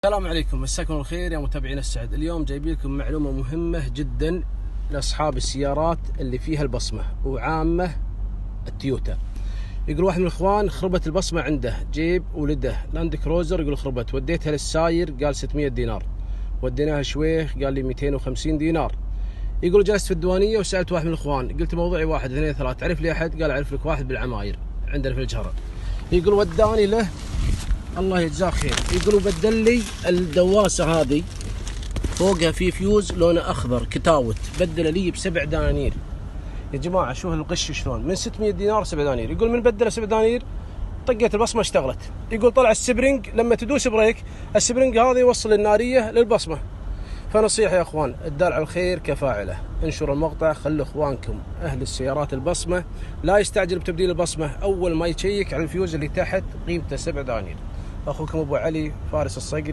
السلام عليكم، مساكم الخير يا متابعين السعد. اليوم جايب لكم معلومة مهمة جدا لأصحاب السيارات اللي فيها البصمة وعامة التويوتا. يقول واحد من الإخوان خربت البصمة عنده، جيب ولده لاند كروزر، يقول خربت، وديتها للساير قال 600 دينار، وديناها شويخ قال لي 250 دينار. يقول جلست في الديوانية وسألت واحد من الإخوان، قلت موضوعي 1 2 3، تعرف لي أحد؟ قال أعرف لك واحد بالعماير عندنا في الجهرة. يقول وداني له الله يجزاه خير، يقولوا بدل لي الدواسة هذه فوقها في فيوز لونه أخضر كتاوت، بدل لي ب7 دنانير. يا جماعة شوف الغش شلون، من 600 دينار 7 دنانير. يقول من بدل 7 دنانير طقت البصمة اشتغلت. يقول طلع السبرينج لما تدوس بريك، السبرينج هذا يوصل النارية للبصمة. فنصيحة يا اخوان، الدال على الخير كفاعله، انشروا المقطع، خلوا اخوانكم اهل السيارات البصمة لا يستعجل بتبديل البصمة، اول ما يشيك على الفيوز اللي تحت قيمته 7 دنانير. اخوكم ابو علي فارس الصقري.